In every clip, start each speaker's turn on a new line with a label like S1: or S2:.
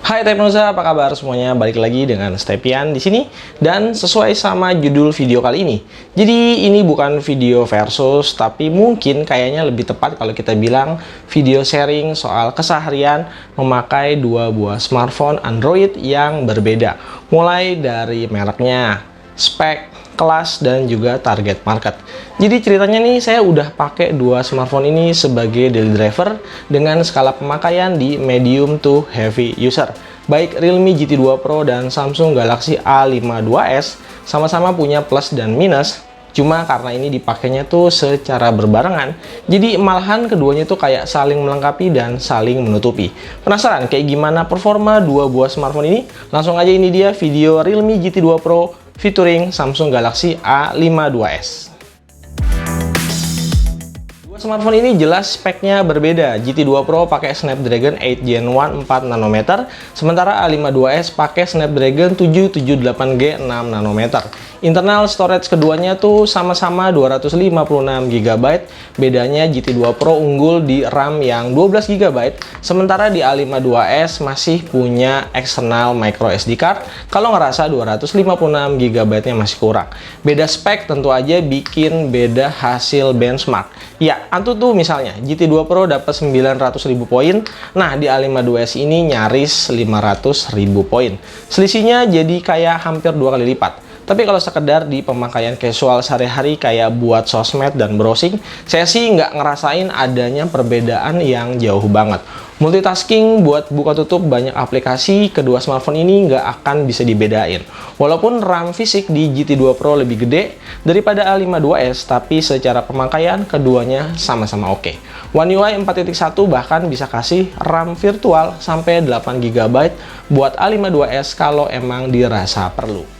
S1: Hai Teknoza, apa kabar semuanya? Balik lagi dengan Stepian di sini dan sesuai sama judul video kali ini. Jadi ini bukan video versus, tapi mungkin kayaknya lebih tepat kalau kita bilang video sharing soal keseharian memakai dua buah smartphone Android yang berbeda. Mulai dari mereknya, spek, kelas, dan juga target market. Jadi ceritanya nih, saya udah pakai dua smartphone ini sebagai daily driver dengan skala pemakaian di medium to heavy user. Baik Realme GT 2 Pro dan Samsung Galaxy A52s sama-sama punya plus dan minus. Cuma karena ini dipakainya tuh secara berbarengan, jadi malahan keduanya tuh kayak saling melengkapi dan saling menutupi. Penasaran kayak gimana performa dua buah smartphone ini? Langsung aja, ini dia video Realme GT 2 Pro featuring Samsung Galaxy A52s. Dua smartphone ini jelas speknya berbeda. GT 2 Pro pakai Snapdragon 8 Gen 1 4 nanometer, sementara A52s pakai Snapdragon 778G 6 nanometer. Internal storage keduanya tuh sama-sama 256 GB. Bedanya GT 2 Pro unggul di RAM yang 12 GB, sementara di A52s masih punya external micro SD card. Kalau ngerasa 256 GB-nya masih kurang. Beda spek tentu aja bikin beda hasil benchmark. Ya, antu tuh misalnya GT 2 Pro dapat 900.000 poin. Nah, di A52s ini nyaris 500.000 poin. Selisihnya jadi kayak hampir 2 kali lipat. Tapi kalau sekedar di pemakaian casual sehari-hari kayak buat sosmed dan browsing, saya sih nggak ngerasain adanya perbedaan yang jauh banget. Multitasking buat buka tutup banyak aplikasi, kedua smartphone ini nggak akan bisa dibedain. Walaupun RAM fisik di GT 2 Pro lebih gede daripada A52s, tapi secara pemakaian keduanya sama-sama oke. One UI 4.1 bahkan bisa kasih RAM virtual sampai 8 GB buat A52s kalau emang dirasa perlu.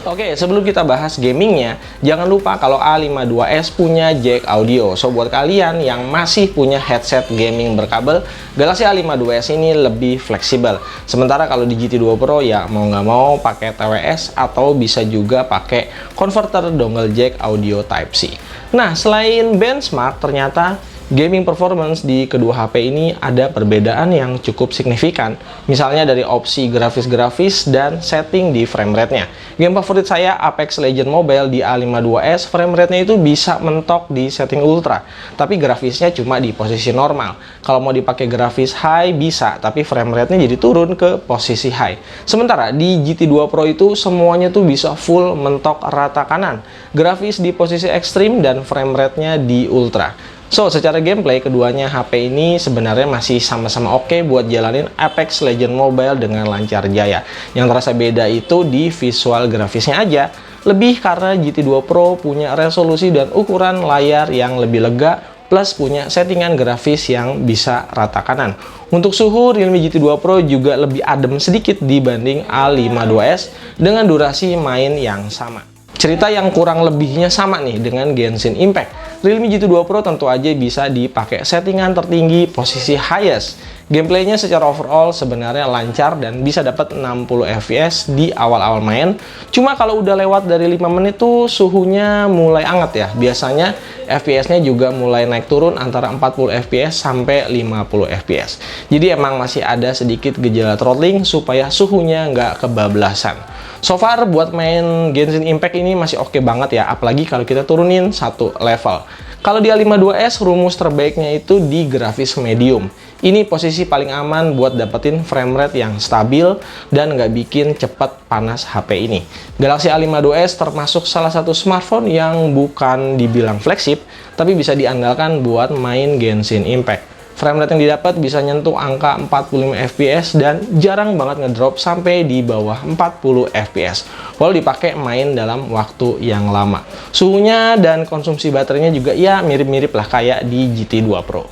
S1: Oke, sebelum kita bahas gamingnya, jangan lupa kalau A52s punya jack audio. So, buat kalian yang masih punya headset gaming berkabel, Galaxy A52s ini lebih fleksibel. Sementara kalau di GT 2 Pro ya mau nggak mau pakai TWS atau bisa juga pakai converter dongle jack audio Type-C. Nah, selain benchmark, ternyata gaming performance di kedua HP ini ada perbedaan yang cukup signifikan. Misalnya dari opsi grafis-grafis dan setting di frame rate-nya. Game favorit saya, Apex Legends Mobile di A52s, frame rate-nya itu bisa mentok di setting ultra. Tapi grafisnya cuma di posisi normal. Kalau mau dipakai grafis high bisa, tapi frame rate-nya jadi turun ke posisi high. Sementara di GT 2 Pro itu semuanya tuh bisa full mentok rata kanan. Grafis di posisi ekstrim dan frame rate-nya di ultra. So, secara gameplay, keduanya HP ini sebenarnya masih sama-sama oke buat jalanin Apex Legends Mobile dengan lancar jaya. Yang terasa beda itu di visual grafisnya aja. Lebih karena GT 2 Pro punya resolusi dan ukuran layar yang lebih lega, plus punya settingan grafis yang bisa rata kanan. Untuk suhu, Realme GT 2 Pro juga lebih adem sedikit dibanding A52s dengan durasi main yang sama. Cerita yang kurang lebihnya sama nih dengan Genshin Impact. Realme GT 2 Pro tentu aja bisa dipakai settingan tertinggi posisi highest. Gameplaynya secara overall sebenarnya lancar dan bisa dapat 60 fps di awal-awal main. Cuma kalau udah lewat dari 5 menit tuh suhunya mulai anget ya. Biasanya FPS-nya juga mulai naik turun antara 40 fps sampai 50 fps. Jadi emang masih ada sedikit gejala throttling supaya suhunya nggak kebablasan. So far buat main Genshin Impact ini masih oke banget ya, apalagi kalau kita turunin satu level. Kalau di A52s, rumus terbaiknya itu di grafis medium. Ini posisi paling aman buat dapetin frame rate yang stabil dan nggak bikin cepet panas HP ini. Galaxy A52s termasuk salah satu smartphone yang bukan dibilang flagship, tapi bisa diandalkan buat main Genshin Impact. Frame rate yang didapat bisa nyentuh angka 45 fps dan jarang banget ngedrop sampai di bawah 40 fps. Walau dipakai main dalam waktu yang lama. Suhunya dan konsumsi baterainya juga ya mirip-mirip lah kayak di GT 2 Pro.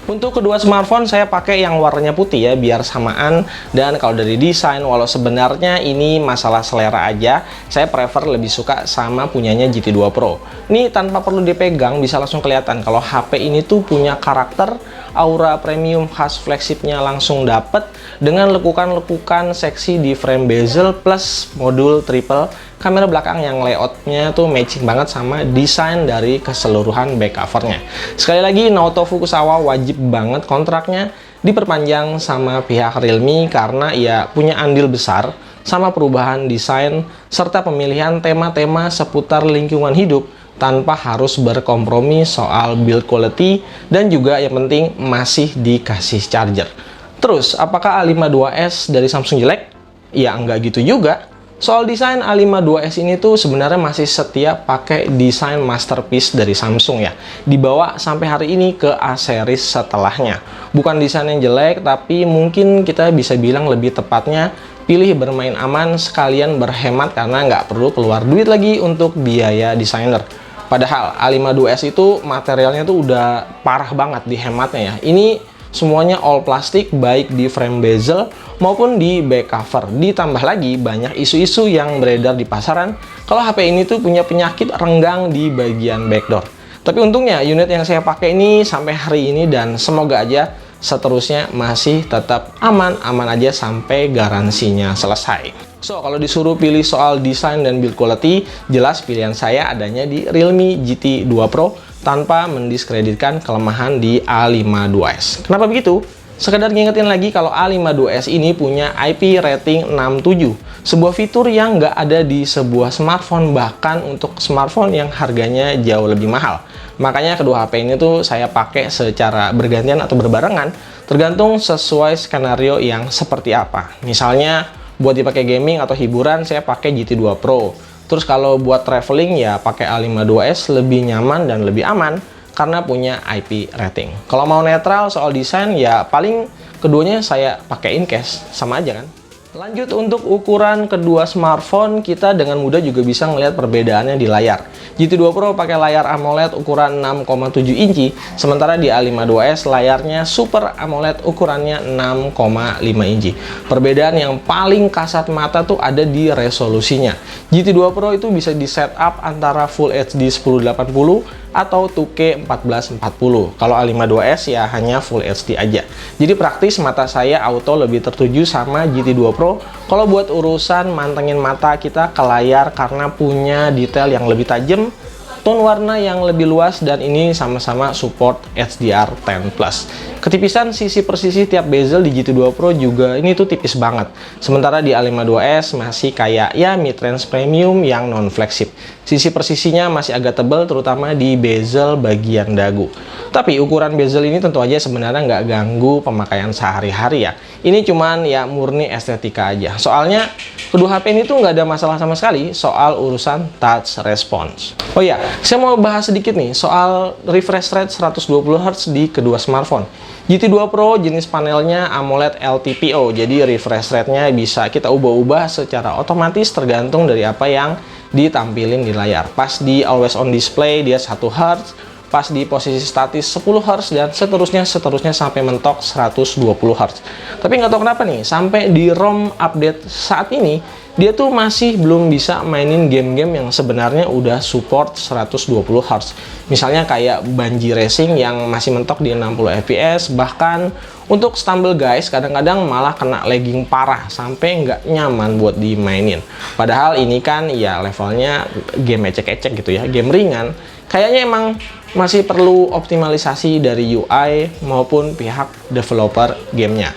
S1: Untuk kedua smartphone saya pakai yang warnanya putih ya, biar samaan. Dan kalau dari desain, walau sebenarnya ini masalah selera aja, saya prefer lebih suka sama punyanya GT 2 Pro. Ini tanpa perlu dipegang bisa langsung kelihatan kalau HP ini tuh punya karakter, aura premium khas flagshipnya langsung dapet dengan lekukan-lekukan seksi di frame bezel plus modul triple kamera belakang yang layoutnya tuh matching banget sama desain dari keseluruhan back covernya. Sekali lagi, Naoto Fukusawa wajib banget kontraknya. diperpanjang sama pihak Realme karena ia punya andil besar sama perubahan desain serta pemilihan tema-tema seputar lingkungan hidup tanpa harus berkompromi soal build quality, dan juga yang penting masih dikasih charger. Terus, apakah A52s dari Samsung jelek? Ya enggak gitu juga. Soal desain, A52s ini tuh sebenarnya masih setia pakai desain masterpiece dari Samsung ya. Dibawa sampai hari ini ke A series setelahnya. Bukan desain yang jelek, tapi mungkin kita bisa bilang lebih tepatnya pilih bermain aman sekalian berhemat karena nggak perlu keluar duit lagi untuk biaya desainer. Padahal A52s itu materialnya tuh udah parah banget dihematnya ya. Ini semuanya all plastik, baik di frame bezel maupun di back cover. Ditambah lagi banyak isu-isu yang beredar di pasaran kalau HP ini tuh punya penyakit renggang di bagian backdoor. Tapi untungnya unit yang saya pakai ini sampai hari ini, dan semoga aja seterusnya masih tetap aman-aman aja sampai garansinya selesai. So, kalau disuruh pilih soal desain dan build quality, jelas pilihan saya adanya di Realme GT 2 Pro tanpa mendiskreditkan kelemahan di A52s. Kenapa begitu? Sekedar ngingetin lagi kalau A52s ini punya IP rating 67, sebuah fitur yang nggak ada di sebuah smartphone, bahkan untuk smartphone yang harganya jauh lebih mahal. Makanya kedua HP ini tuh saya pakai secara bergantian atau berbarengan, tergantung sesuai skenario yang seperti apa. Misalnya, buat dipakai gaming atau hiburan saya pakai GT2 Pro. Terus kalau buat traveling ya pakai A52s lebih nyaman dan lebih aman karena punya IP rating. Kalau mau netral soal desain ya paling keduanya saya pakai in case, sama aja kan. Lanjut, untuk ukuran kedua smartphone, kita dengan mudah juga bisa ngelihat perbedaannya di layar. GT2 Pro pakai layar AMOLED ukuran 6,7 inci, sementara di A52s layarnya Super AMOLED ukurannya 6,5 inci. Perbedaan yang paling kasat mata tuh ada di resolusinya. GT2 Pro itu bisa di setup antara Full HD 1080 atau 2K 1440. Kalau A52s ya hanya Full HD aja. Jadi praktis mata saya auto lebih tertuju sama GT2 Pro kalau buat urusan mantengin mata kita ke layar karena punya detail yang lebih tajam, tone warna yang lebih luas, dan ini sama-sama support HDR10+. Ketipisan sisi per sisi tiap bezel di GT2 Pro juga ini tuh tipis banget. Sementara di A52s masih kayak ya mid-range premium yang non-flagship. Sisi per sisinya masih agak tebal, terutama di bezel bagian dagu. Tapi ukuran bezel ini tentu aja sebenarnya nggak ganggu pemakaian sehari-hari ya. Ini cuman ya murni estetika aja. Soalnya kedua HP ini tuh nggak ada masalah sama sekali soal urusan touch response. Oh ya, saya mau bahas sedikit nih soal refresh rate 120Hz di kedua smartphone. GT2 Pro jenis panelnya AMOLED LTPO, jadi refresh rate-nya bisa kita ubah-ubah secara otomatis tergantung dari apa yang ditampilin di layar. Pas di always on display dia 1Hz, pas di posisi statis 10Hz, dan seterusnya sampai mentok 120Hz. Tapi nggak tahu kenapa nih, sampai di ROM update saat ini dia tuh masih belum bisa mainin game-game yang sebenarnya udah support 120Hz. Misalnya kayak Bungie Racing yang masih mentok di 60 fps, bahkan untuk Stumble Guys kadang-kadang malah kena lagging parah sampai nggak nyaman buat dimainin. Padahal ini kan ya levelnya game ecek-ecek gitu ya, game ringan. Kayaknya emang masih perlu optimalisasi dari UI maupun pihak developer gamenya.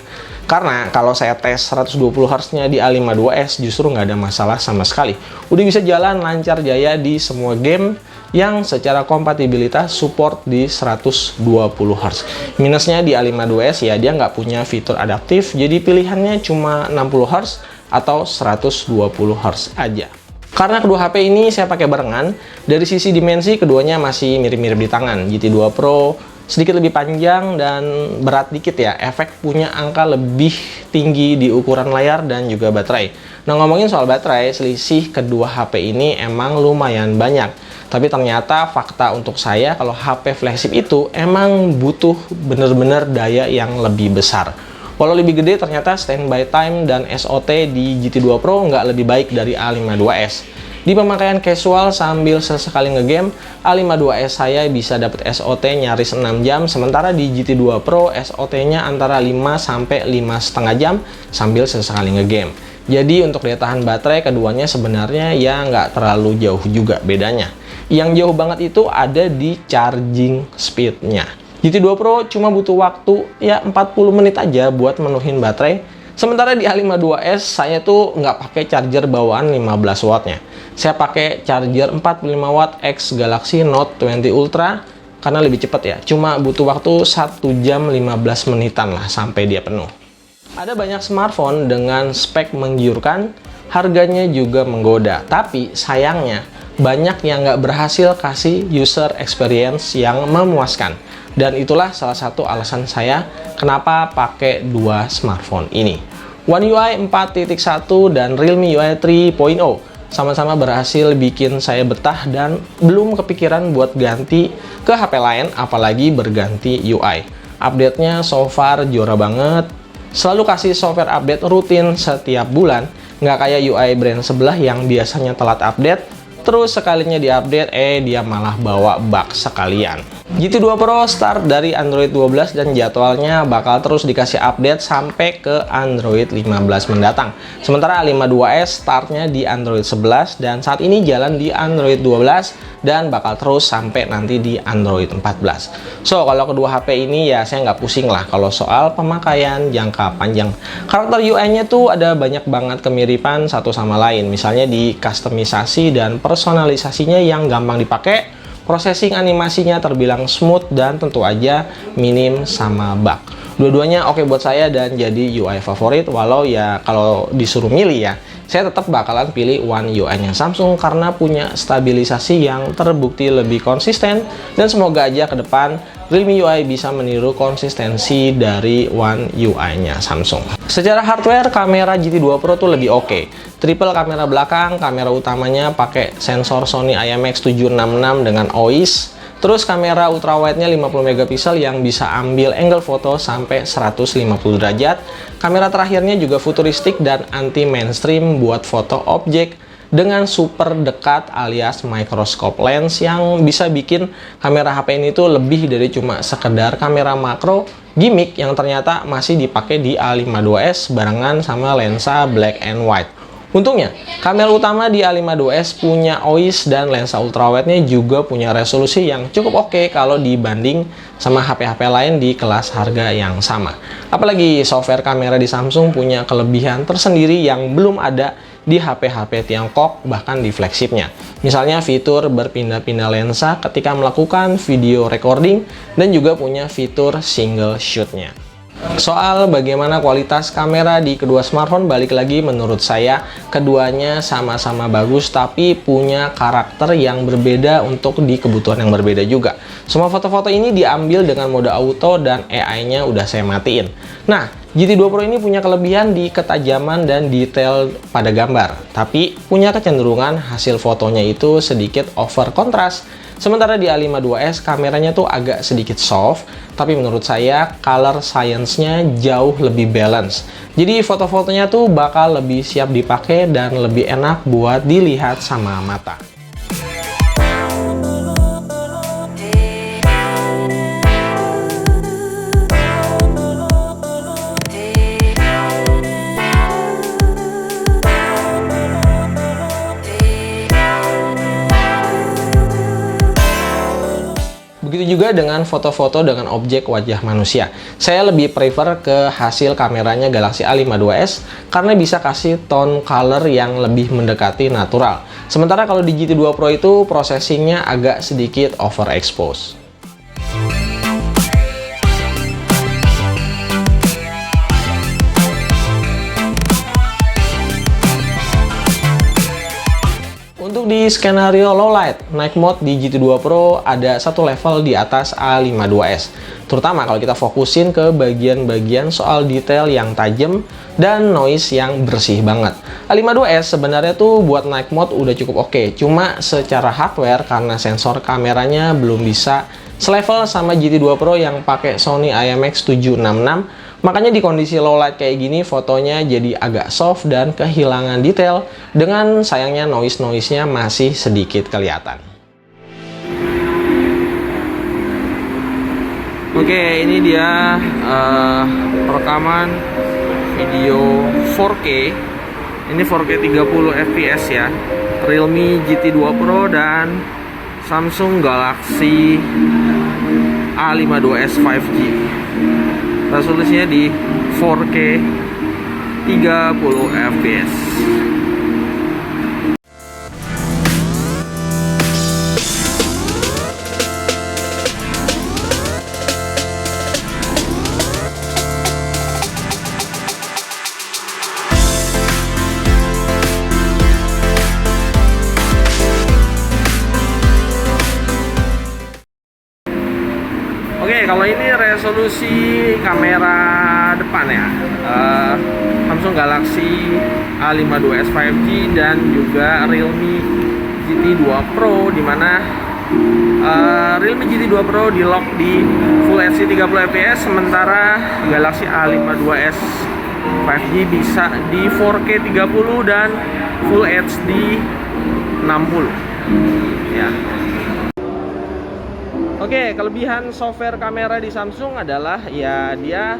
S1: Karena kalau saya tes 120Hz-nya di A52s justru nggak ada masalah sama sekali. Udah bisa jalan lancar jaya di semua game yang secara kompatibilitas support di 120Hz. Minusnya di A52s ya dia nggak punya fitur adaptif, jadi pilihannya cuma 60Hz atau 120Hz aja. Karena kedua HP ini saya pakai barengan, dari sisi dimensi keduanya masih mirip-mirip di tangan. GT2 Pro sedikit lebih panjang dan berat dikit ya, efek punya angka lebih tinggi di ukuran layar dan juga baterai. Nah, ngomongin soal baterai, selisih kedua HP ini emang lumayan banyak. Tapi ternyata fakta untuk saya kalau HP flagship itu emang butuh bener-bener daya yang lebih besar. Walau lebih gede, ternyata standby time dan SOT di GT2 Pro nggak lebih baik dari A52s. Di pemakaian casual sambil sesekali ngegame, A52s saya bisa dapat SOT nyaris 6 jam, sementara di GT2 Pro SOT-nya antara 5 sampai 5,5 jam sambil sesekali ngegame. Jadi untuk daya tahan baterai keduanya sebenarnya ya nggak terlalu jauh juga bedanya. Yang jauh banget itu ada di charging speed-nya. GT2 Pro cuma butuh waktu ya 40 menit aja buat menuhin baterai. Sementara di A52s saya tuh nggak pakai charger bawaan 15 wattnya. Saya pakai charger 45 watt X Galaxy Note 20 Ultra karena lebih cepat ya. Cuma butuh waktu 1 jam 15 menitan lah sampai dia penuh. Ada banyak smartphone dengan spek menggiurkan, harganya juga menggoda. Tapi sayangnya banyak yang nggak berhasil kasih user experience yang memuaskan. Dan itulah salah satu alasan saya kenapa pakai dua smartphone ini. One UI 4.1 dan Realme UI 3.0 sama-sama berhasil bikin saya betah dan belum kepikiran buat ganti ke HP lain, apalagi berganti UI. Update-nya so far juara banget, selalu kasih software update rutin setiap bulan, nggak kayak UI brand sebelah yang biasanya telat update, terus sekalinya diupdate, dia malah bawa bug sekalian. GT2 Pro start dari Android 12 dan jadwalnya bakal terus dikasih update sampai ke Android 15 mendatang. Sementara A52s startnya di Android 11 dan saat ini jalan di Android 12 dan bakal terus sampai nanti di Android 14. So, kalau kedua HP ini ya saya nggak pusing lah kalau soal pemakaian jangka panjang. Karakter UI-nya tuh ada banyak banget kemiripan satu sama lain. Misalnya di kustomisasi dan personalisasinya yang gampang dipakai. Processing animasinya terbilang smooth dan tentu aja minim sama bug. Dua-duanya oke buat saya dan jadi UI favorit, walau ya kalau disuruh milih ya, saya tetap bakalan pilih One UI-nya Samsung karena punya stabilisasi yang terbukti lebih konsisten dan semoga aja ke depan Realme UI bisa meniru konsistensi dari One UI-nya Samsung. Secara hardware, kamera GT2 Pro tuh lebih oke. Triple kamera belakang, kamera utamanya pakai sensor Sony IMX766 dengan OIS. Terus kamera ultrawide-nya 50 megapiksel yang bisa ambil angle foto sampai 150 derajat. Kamera terakhirnya juga futuristik dan anti mainstream buat foto objek dengan super dekat alias microscope lens yang bisa bikin kamera HP ini tuh lebih dari cuma sekedar kamera makro gimmick yang ternyata masih dipakai di A52s barengan sama lensa black and white. Untungnya, kamera utama di A52s punya OIS dan lensa ultrawide-nya juga punya resolusi yang cukup oke kalau dibanding sama HP-HP lain di kelas harga yang sama. Apalagi software kamera di Samsung punya kelebihan tersendiri yang belum ada di HP-HP Tiongkok, bahkan di flagshipnya. Misalnya fitur berpindah-pindah lensa ketika melakukan video recording dan juga punya fitur single shoot-nya. Soal bagaimana kualitas kamera di kedua smartphone, balik lagi menurut saya keduanya sama-sama bagus tapi punya karakter yang berbeda untuk di kebutuhan yang berbeda juga. Semua foto-foto ini diambil dengan mode auto dan AI-nya udah saya matiin. Nah, GT2 Pro ini punya kelebihan di ketajaman dan detail pada gambar, tapi punya kecenderungan hasil fotonya itu sedikit over kontras. Sementara di A52s kameranya tuh agak sedikit soft, tapi menurut saya color science-nya jauh lebih balance. Jadi foto-fotonya tuh bakal lebih siap dipakai dan lebih enak buat dilihat sama mata. Begitu juga dengan foto-foto dengan objek wajah manusia. Saya lebih prefer ke hasil kameranya Galaxy A52s karena bisa kasih tone color yang lebih mendekati natural. Sementara kalau di GT2 Pro itu processingnya agak sedikit overexpose. Untuk di skenario low light, night mode di GT2 Pro ada satu level di atas A52s. Terutama kalau kita fokusin ke bagian-bagian soal detail yang tajam dan noise yang bersih banget. A52s sebenarnya tuh buat night mode udah cukup oke. Cuma secara hardware karena sensor kameranya belum bisa selevel sama GT2 Pro yang pakai Sony IMX766. Makanya di kondisi low light kayak gini fotonya jadi agak soft dan kehilangan detail dengan sayangnya noise-nya masih sedikit kelihatan. Oke, ini dia rekaman video 4K. Ini 4K 30 fps ya. Realme GT2 Pro dan Samsung Galaxy A52s 5G. Resolusinya di 4K 30 fps. Oke, kalau ini resolusi kamera depan ya, Samsung Galaxy A52s 5G dan juga Realme GT2 Pro, dimana Realme GT2 Pro di lock di Full HD 30 fps, sementara Galaxy A52s 5G bisa di 4K 30 dan Full HD 60 ya. Oke, kelebihan software kamera di Samsung adalah ya dia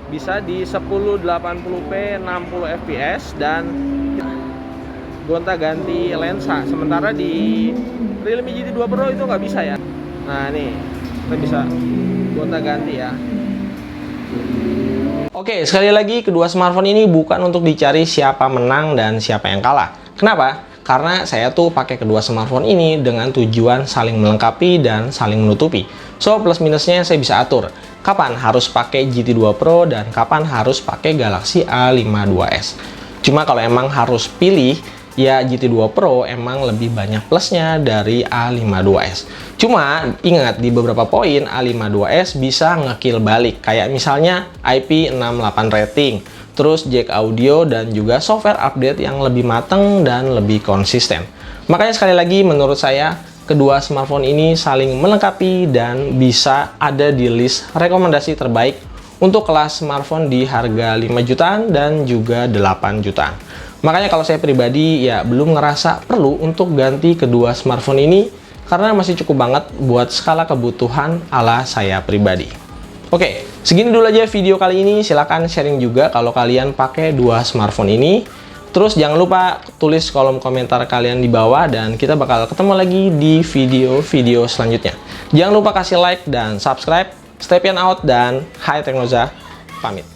S1: bisa di 1080p 60 fps dan gonta-ganti lensa, sementara di Realme GT2 Pro itu nggak bisa ya. Nah nih, kita bisa gonta-ganti ya. Oke, sekali lagi kedua smartphone ini bukan untuk dicari siapa menang dan siapa yang kalah. Kenapa? Karena saya tuh pakai kedua smartphone ini dengan tujuan saling melengkapi dan saling menutupi. So, plus minusnya saya bisa atur. Kapan harus pakai GT2 Pro dan kapan harus pakai Galaxy A52s. Cuma kalau emang harus pilih, ya GT2 Pro emang lebih banyak plusnya dari A52s. Cuma ingat di beberapa poin A52s bisa ngekill balik. Kayak misalnya IP68 rating, terus jack audio, dan juga software update yang lebih matang dan lebih konsisten. Makanya sekali lagi menurut saya kedua smartphone ini saling melengkapi dan bisa ada di list rekomendasi terbaik untuk kelas smartphone di harga 5 jutaan dan juga 8 jutaan. Makanya kalau saya pribadi ya belum ngerasa perlu untuk ganti kedua smartphone ini karena masih cukup banget buat skala kebutuhan ala saya pribadi. Oke, segini dulu aja video kali ini. Silahkan sharing juga kalau kalian pakai dua smartphone ini. Terus jangan lupa tulis kolom komentar kalian di bawah dan kita bakal ketemu lagi di video-video selanjutnya. Jangan lupa kasih like dan subscribe. Stay out dan Hai Teknoza pamit.